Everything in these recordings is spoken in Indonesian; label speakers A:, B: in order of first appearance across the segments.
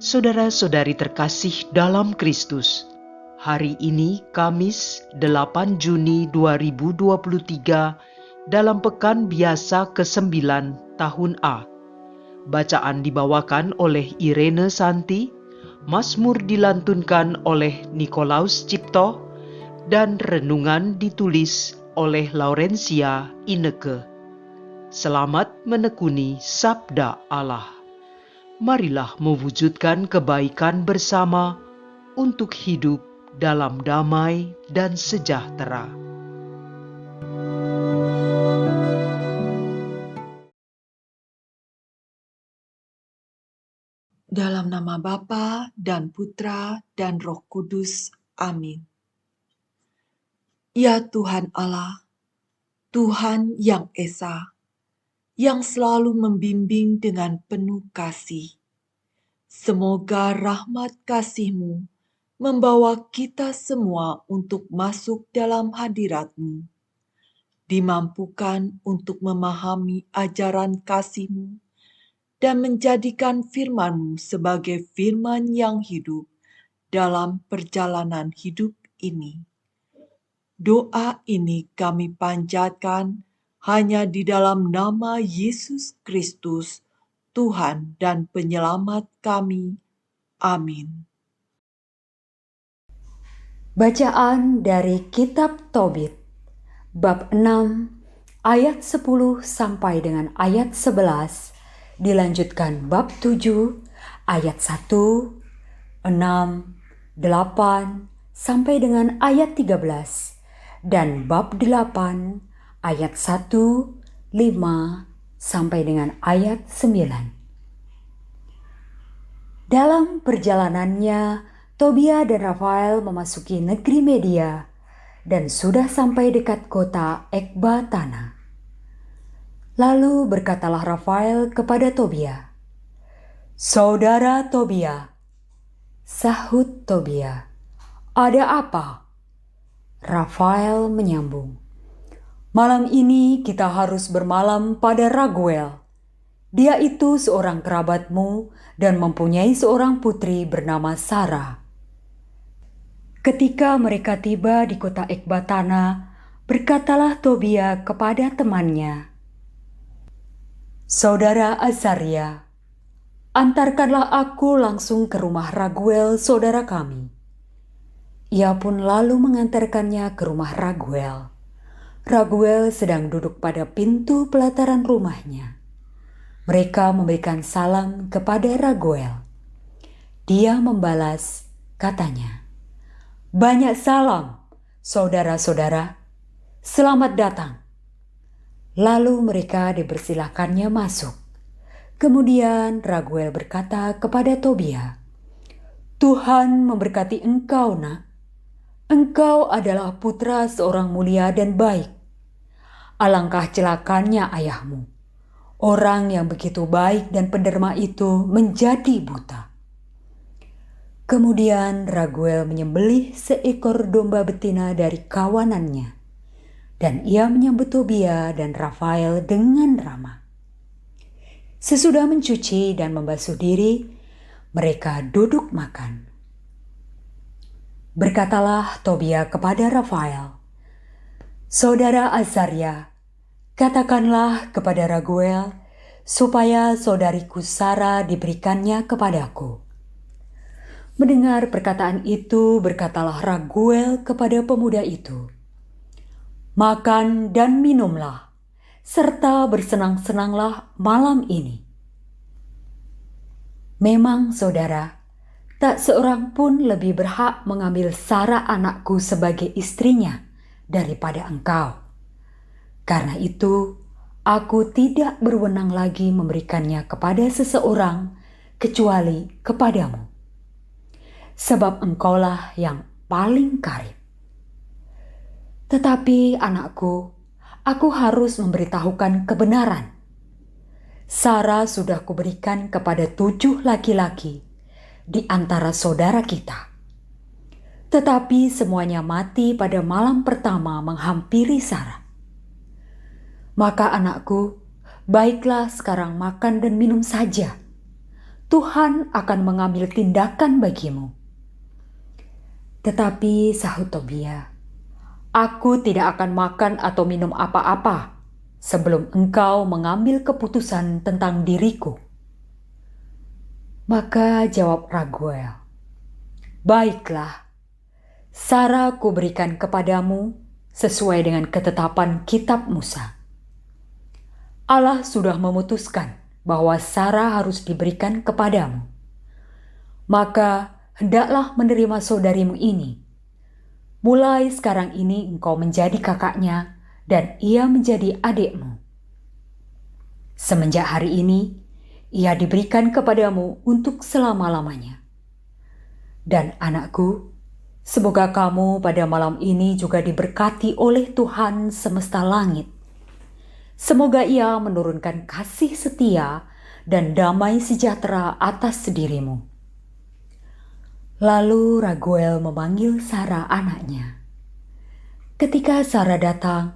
A: Saudara-saudari terkasih dalam Kristus, hari ini Kamis 8 Juni 2023 dalam Pekan Biasa ke-9 tahun A. Bacaan dibawakan oleh Irene Santi, Mazmur dilantunkan oleh Nikolaus Cipto, dan renungan ditulis oleh Laurencia Ineke. Selamat menekuni Sabda Allah. Marilah mewujudkan kebaikan bersama untuk hidup dalam damai dan sejahtera.
B: Dalam nama Bapa dan Putra dan Roh Kudus. Amin. Ya Tuhan Allah, Tuhan yang Esa, yang selalu membimbing dengan penuh kasih. Semoga rahmat kasih-Mu membawa kita semua untuk masuk dalam hadirat-Mu, dimampukan untuk memahami ajaran kasih-Mu, dan menjadikan firman-Mu sebagai firman yang hidup dalam perjalanan hidup ini. Doa ini kami panjatkan hanya di dalam nama Yesus Kristus, Tuhan dan Penyelamat kami. Amin.
C: Bacaan dari Kitab Tobit, bab 6, ayat 10 sampai dengan ayat 11, dilanjutkan bab 7, ayat 1, 6, 8, sampai dengan ayat 13, dan bab 8, ayat 1, 5, sampai dengan ayat 9. Dalam perjalanannya, Tobia dan Rafael memasuki negeri Media dan sudah sampai dekat kota Ekbatana. Lalu berkatalah Rafael kepada Tobia, "Saudara Tobia," sahut Tobia, "ada apa?" Rafael menyambung, "Malam ini kita harus bermalam pada Raguel. Dia itu seorang kerabatmu dan mempunyai seorang putri bernama Sarah." Ketika mereka tiba di kota Ekbatana, berkatalah Tobia kepada temannya, "Saudara Azaria, antarkanlah aku langsung ke rumah Raguel saudara kami." Ia pun lalu mengantarkannya ke rumah Raguel. Raguel sedang duduk pada pintu pelataran rumahnya. Mereka memberikan salam kepada Raguel. Dia membalas, katanya, "Banyak salam, saudara-saudara. Selamat datang." Lalu mereka dipersilakannya masuk. Kemudian Raguel berkata kepada Tobia, "Tuhan memberkati engkau, nak. Engkau adalah putra seorang mulia dan baik. Alangkah celakanya ayahmu, orang yang begitu baik dan penderma itu, menjadi buta." Kemudian Raguel menyembelih seekor domba betina dari kawanannya, dan ia menyambut Tobia dan Rafael dengan ramah. Sesudah mencuci dan membasuh diri, mereka duduk makan. Berkatalah Tobia kepada Rafael, "Saudara Azaria, katakanlah kepada Raguel supaya saudariku Sarah diberikannya kepadaku." Mendengar perkataan itu, berkatalah Raguel kepada pemuda itu, "Makan dan minumlah, serta bersenang-senanglah malam ini." Memang, saudara, tak seorang pun lebih berhak mengambil Sarah anakku sebagai istrinya daripada engkau. Karena itu, aku tidak berwenang lagi memberikannya kepada seseorang kecuali kepadamu. Sebab engkaulah yang paling karib. Tetapi anakku, aku harus memberitahukan kebenaran. Sarah sudah kuberikan kepada 7 laki-laki di antara saudara kita. Tetapi semuanya mati pada malam pertama menghampiri Sarah. Maka anakku, baiklah sekarang makan dan minum saja. Tuhan akan mengambil tindakan bagimu." Tetapi sahut Tobia, "Aku tidak akan makan atau minum apa-apa sebelum engkau mengambil keputusan tentang diriku." Maka jawab Raguel, "Baiklah, Sara kuberikan kepadamu sesuai dengan ketetapan kitab Musa. Allah sudah memutuskan bahwa Sara harus diberikan kepadamu. Maka hendaklah menerima saudarimu ini. Mulai sekarang ini engkau menjadi kakaknya dan ia menjadi adikmu. Semenjak hari ini, ia diberikan kepadamu untuk selama-lamanya. Dan anakku, semoga kamu pada malam ini juga diberkati oleh Tuhan semesta langit. Semoga ia menurunkan kasih setia dan damai sejahtera atas dirimu." Lalu Raguel memanggil Sara anaknya. Ketika Sara datang,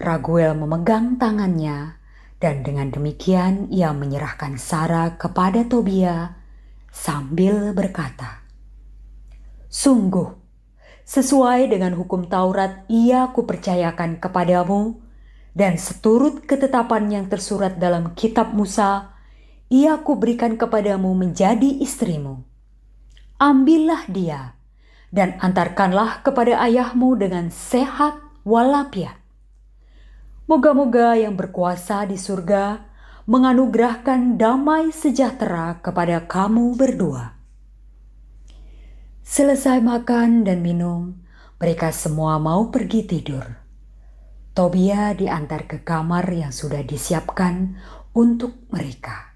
C: Raguel memegang tangannya, dan dengan demikian ia menyerahkan Sara kepada Tobia sambil berkata, "Sungguh, sesuai dengan hukum Taurat ia kupercayakan kepadamu, dan seturut ketetapan yang tersurat dalam kitab Musa, ia kuberikan kepadamu menjadi istrimu. Ambillah dia dan antarkanlah kepada ayahmu dengan sehat walafiat. Moga-moga yang berkuasa di surga menganugerahkan damai sejahtera kepada kamu berdua." Selesai makan dan minum, mereka semua mau pergi tidur. Tobia diantar ke kamar yang sudah disiapkan untuk mereka.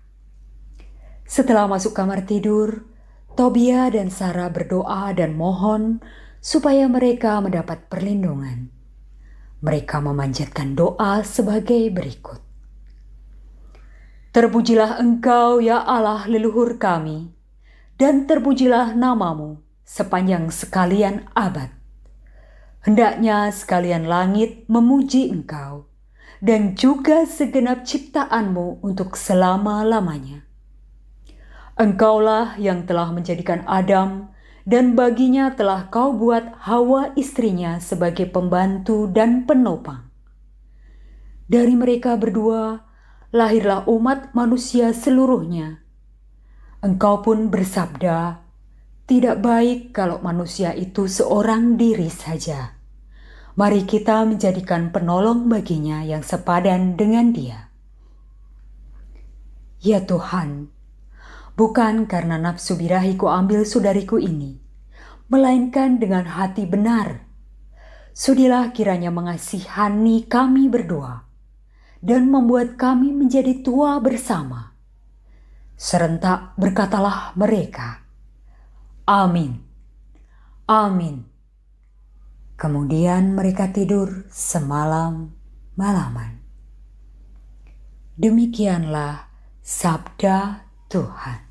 C: Setelah masuk kamar tidur, Tobia dan Sara berdoa dan mohon supaya mereka mendapat perlindungan. Mereka memanjatkan doa sebagai berikut. "Terpujilah Engkau ya Allah leluhur kami, dan terpujilah namamu sepanjang sekalian abad. Hendaknya sekalian langit memuji Engkau, dan juga segenap ciptaanmu untuk selama-lamanya. Engkaulah yang telah menjadikan Adam, dan baginya telah kau buat Hawa istrinya sebagai pembantu dan penopang. Dari mereka berdua lahirlah umat manusia seluruhnya. Engkau pun bersabda, 'Tidak baik kalau manusia itu seorang diri saja. Mari kita menjadikan penolong baginya yang sepadan dengan dia.' Ya Tuhan, bukan karena nafsu birahi kuambil saudariku ini, melainkan dengan hati benar. Sudilah kiranya mengasihani kami berdua dan membuat kami menjadi tua bersama." Serentak berkatalah mereka, "Amin, amin." Kemudian mereka tidur semalam-malaman. Demikianlah sabda Tuhan.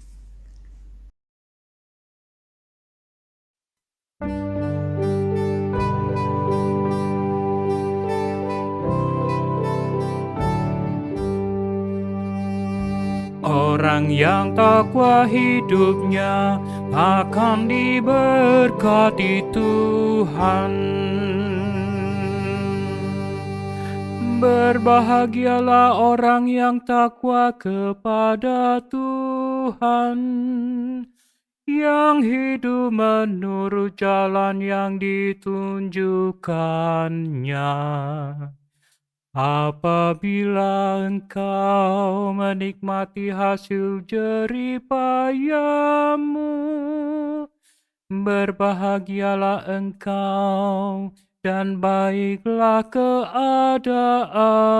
D: Orang yang takwa hidupnya akan diberkati Tuhan. Berbahagialah orang yang takwa kepada Tuhan, yang hidup menurut jalan yang ditunjukkannya. Apabila engkau menikmati hasil jerih payahmu, berbahagialah engkau dan baiklah keadaanmu.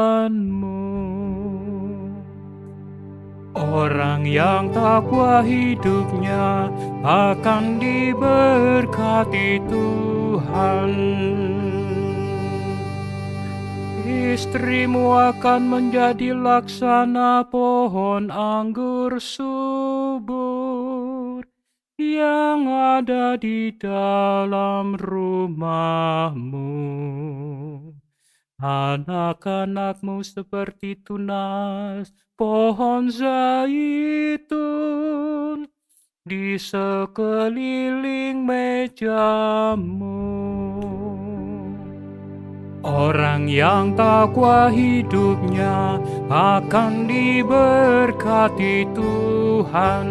D: Orang yang takwa hidupnya akan diberkati Tuhan. Istrimu akan menjadi laksana pohon anggur subur yang ada di dalam rumahmu. Anak-anakmu seperti tunas pohon zaitun di sekeliling mejamu. Orang yang takwa hidupnya akan diberkati Tuhan.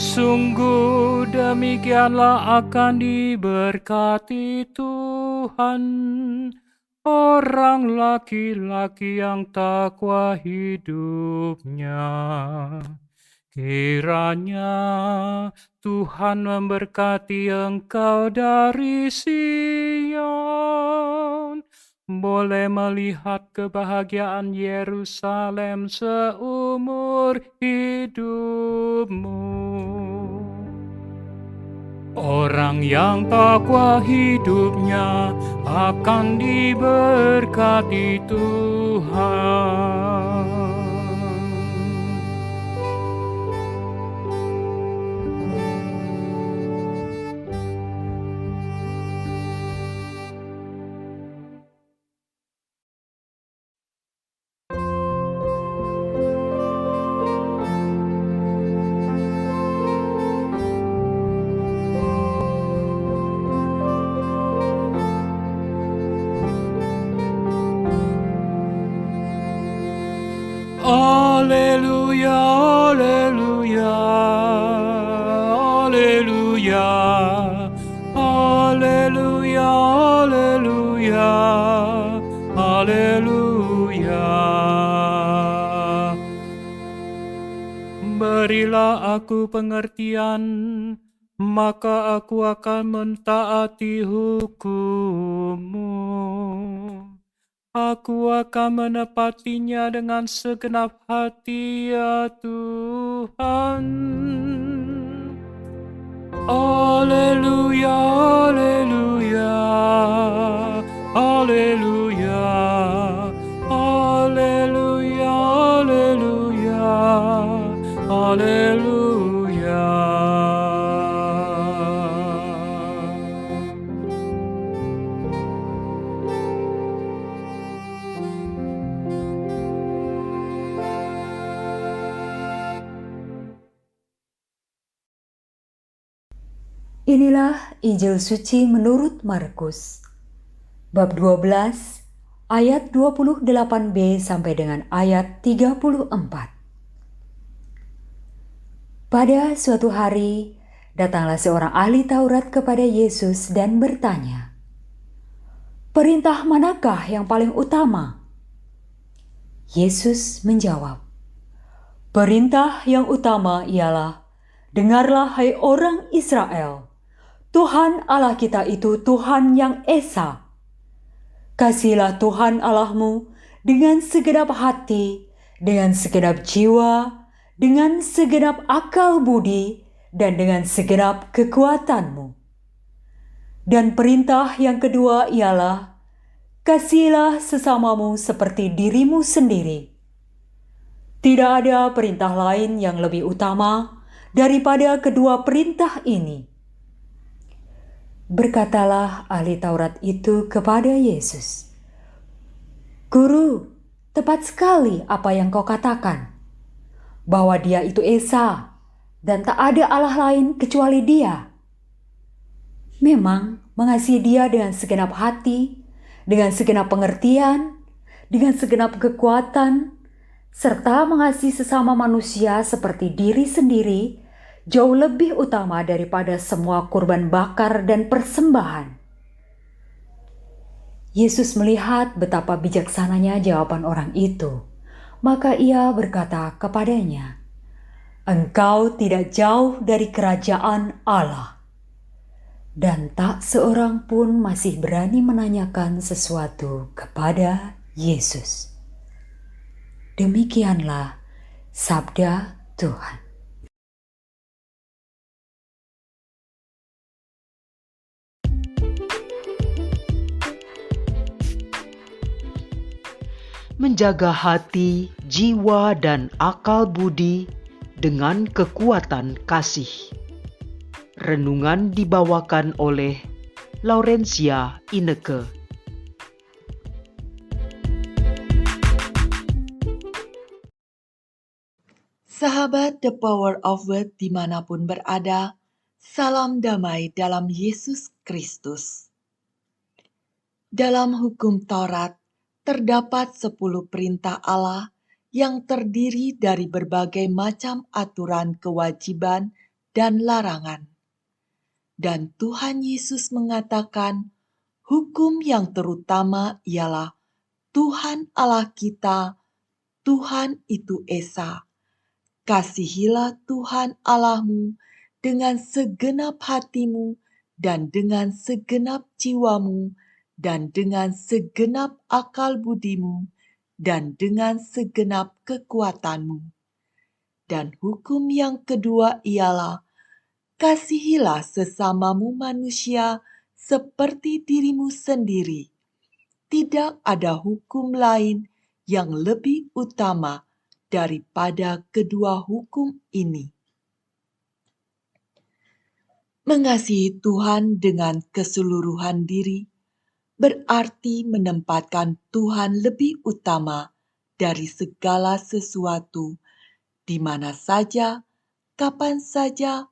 D: Sungguh demikianlah akan diberkati Tuhan orang laki-laki yang takwa hidupnya. Kiranya Tuhan memberkati engkau dari Sion, boleh melihat kebahagiaan Yerusalem seumur hidupmu. Orang yang takwa hidupnya akan diberkati Tuhan. Alleluia, alleluia, alleluia, alleluia, alleluia, alleluia. Berilah aku pengertian, maka aku akan mentaati hukum-Mu. Aku akan menepatinya dengan segenap hati, ya Tuhan. Alleluia, alleluia, alleluia, alleluia, alleluia, alleluia.
C: Inilah Injil suci menurut Markus, bab 12, ayat 28b sampai dengan ayat 34. Pada suatu hari, datanglah seorang ahli Taurat kepada Yesus dan bertanya, "Perintah manakah yang paling utama?" Yesus menjawab, "Perintah yang utama ialah, dengarlah hai orang Israel, Tuhan Allah kita itu Tuhan yang esa. Kasihilah Tuhan Allahmu dengan segenap hati, dengan segenap jiwa, dengan segenap akal budi, dan dengan segenap kekuatanmu. Dan perintah yang kedua ialah, kasihilah sesamamu seperti dirimu sendiri. Tidak ada perintah lain yang lebih utama daripada kedua perintah ini." Berkatalah ahli Taurat itu kepada Yesus, "Guru, tepat sekali apa yang kau katakan, bahwa Dia itu esa dan tak ada Allah lain kecuali Dia. Memang mengasihi Dia dengan segenap hati, dengan segenap pengertian, dengan segenap kekuatan, serta mengasihi sesama manusia seperti diri sendiri, jauh lebih utama daripada semua kurban bakar dan persembahan." Yesus melihat betapa bijaksananya jawaban orang itu, maka Ia berkata kepadanya, "Engkau tidak jauh dari kerajaan Allah." Dan tak seorang pun masih berani menanyakan sesuatu kepada Yesus. Demikianlah sabda Tuhan.
A: Menjaga hati, jiwa, dan akal budi dengan kekuatan kasih. Renungan dibawakan oleh Laurencia Ineke.
B: Sahabat The Power of Word dimanapun berada, salam damai dalam Yesus Kristus. Dalam hukum Taurat, terdapat 10 perintah Allah yang terdiri dari berbagai macam aturan kewajiban dan larangan. Dan Tuhan Yesus mengatakan, hukum yang terutama ialah Tuhan Allah kita, Tuhan itu Esa. Kasihilah Tuhan Allahmu dengan segenap hatimu dan dengan segenap jiwamu dan dengan segenap akal budimu dan dengan segenap kekuatanmu. Dan hukum yang kedua ialah kasihilah sesamamu manusia seperti dirimu sendiri. Tidak ada hukum lain yang lebih utama daripada kedua hukum ini. Mengasihi Tuhan dengan keseluruhan diri berarti menempatkan Tuhan lebih utama dari segala sesuatu, di mana saja, kapan saja,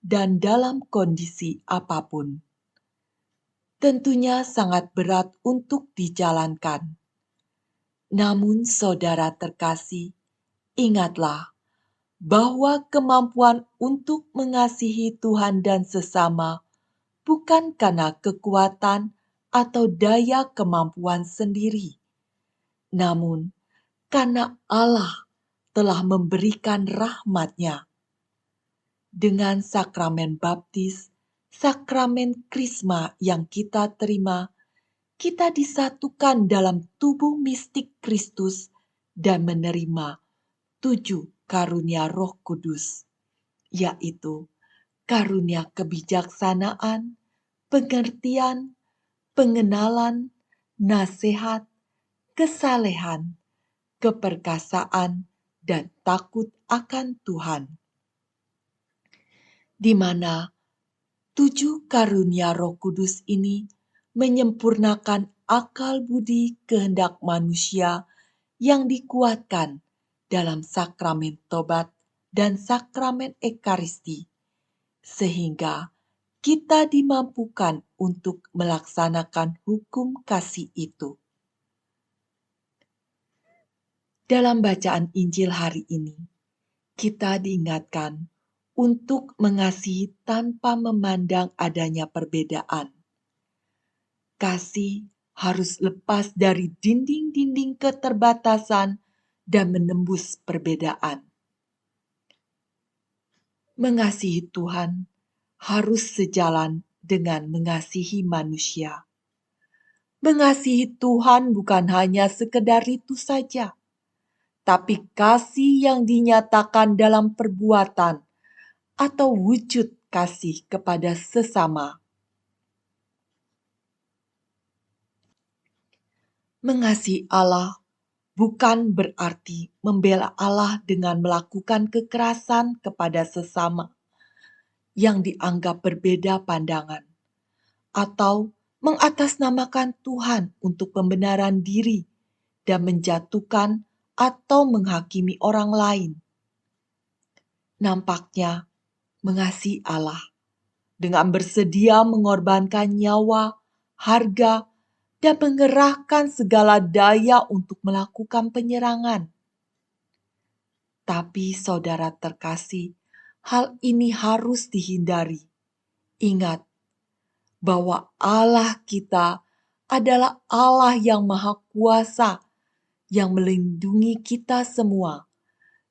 B: dan dalam kondisi apapun. Tentunya sangat berat untuk dijalankan. Namun saudara terkasih, ingatlah bahwa kemampuan untuk mengasihi Tuhan dan sesama bukan karena kekuatan atau daya kemampuan sendiri, namun karena Allah telah memberikan rahmat-Nya. Dengan sakramen baptis, sakramen krisma yang kita terima, kita disatukan dalam tubuh mistik Kristus dan menerima 7 karunia Roh Kudus, yaitu karunia kebijaksanaan, pengertian, pengenalan, nasihat, kesalehan, keperkasaan, dan takut akan Tuhan. Di mana 7 karunia Roh Kudus ini menyempurnakan akal budi kehendak manusia yang dikuatkan dalam sakramen tobat dan sakramen ekaristi, sehingga kita dimampukan untuk melaksanakan hukum kasih itu. Dalam bacaan Injil hari ini, kita diingatkan untuk mengasihi tanpa memandang adanya perbedaan. Kasih harus lepas dari dinding-dinding keterbatasan dan menembus perbedaan. Mengasihi Tuhan harus sejalan dengan mengasihi manusia. Mengasihi Tuhan bukan hanya sekedar itu saja, tapi kasih yang dinyatakan dalam perbuatan atau wujud kasih kepada sesama. Mengasihi Allah bukan berarti membela Allah dengan melakukan kekerasan kepada sesama yang dianggap berbeda pandangan, atau mengatasnamakan Tuhan untuk pembenaran diri dan menjatuhkan atau menghakimi orang lain. Nampaknya mengasihi Allah dengan bersedia mengorbankan nyawa, harga, dan mengerahkan segala daya untuk melakukan penyerangan. Tapi saudara terkasih, hal ini harus dihindari. Ingat bahwa Allah kita adalah Allah yang Maha Kuasa, yang melindungi kita semua,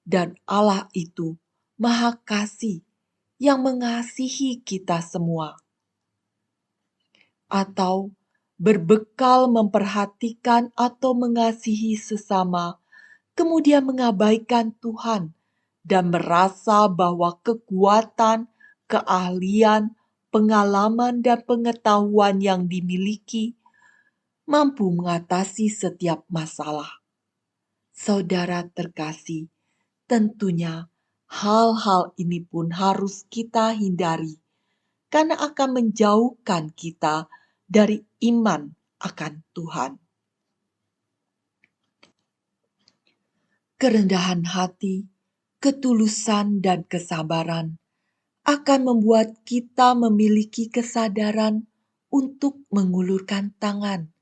B: dan Allah itu Maha Kasih, yang mengasihi kita semua. Atau berbekal memperhatikan atau mengasihi sesama, kemudian mengabaikan Tuhan dan merasa bahwa kekuatan, keahlian, pengalaman, dan pengetahuan yang dimiliki mampu mengatasi setiap masalah. Saudara terkasih, tentunya hal-hal ini pun harus kita hindari, karena akan menjauhkan kita dari iman akan Tuhan. Kerendahan hati, ketulusan, dan kesabaran akan membuat kita memiliki kesadaran untuk mengulurkan tangan,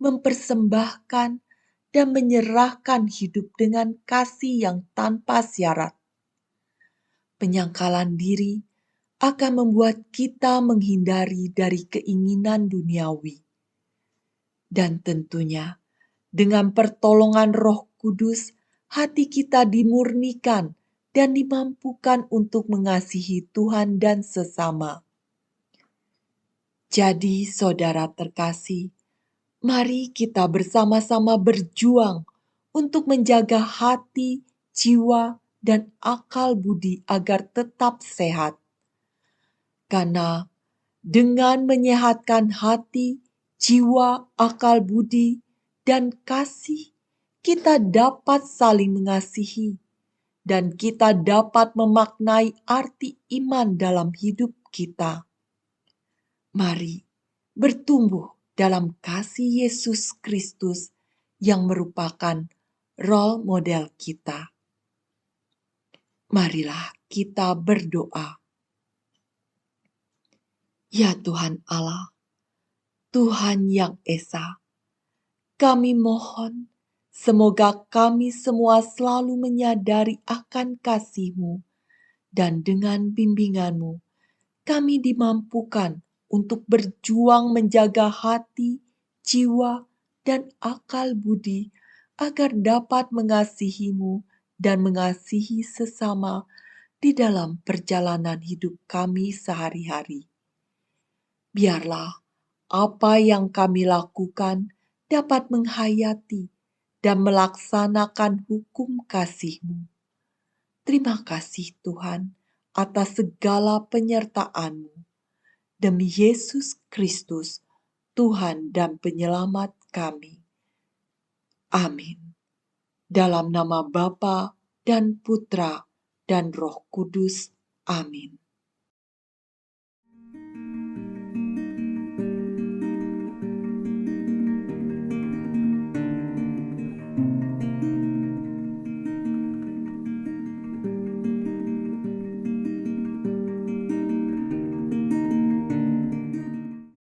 B: mempersembahkan, dan menyerahkan hidup dengan kasih yang tanpa syarat. Penyangkalan diri akan membuat kita menghindari dari keinginan duniawi. Dan tentunya, dengan pertolongan Roh Kudus, hati kita dimurnikan dan dimampukan untuk mengasihi Tuhan dan sesama. Jadi, saudara terkasih, mari kita bersama-sama berjuang untuk menjaga hati, jiwa, dan akal budi agar tetap sehat. Karena dengan menyehatkan hati, jiwa, akal budi, dan kasih, kita dapat saling mengasihi dan kita dapat memaknai arti iman dalam hidup kita. Mari bertumbuh dalam kasih Yesus Kristus yang merupakan role model kita. Marilah kita berdoa. Ya Tuhan Allah, Tuhan yang Esa, kami mohon semoga kami semua selalu menyadari akan kasih-Mu dan dengan bimbingan-Mu kami dimampukan untuk berjuang menjaga hati, jiwa, dan akal budi agar dapat mengasihi-Mu dan mengasihi sesama di dalam perjalanan hidup kami sehari-hari. Biarlah apa yang kami lakukan dapat menghayati dan melaksanakan hukum kasih-Mu. Terima kasih Tuhan atas segala penyertaan-Mu. Demi Yesus Kristus, Tuhan dan Penyelamat kami. Amin. Dalam nama Bapa dan Putra dan Roh Kudus. Amin.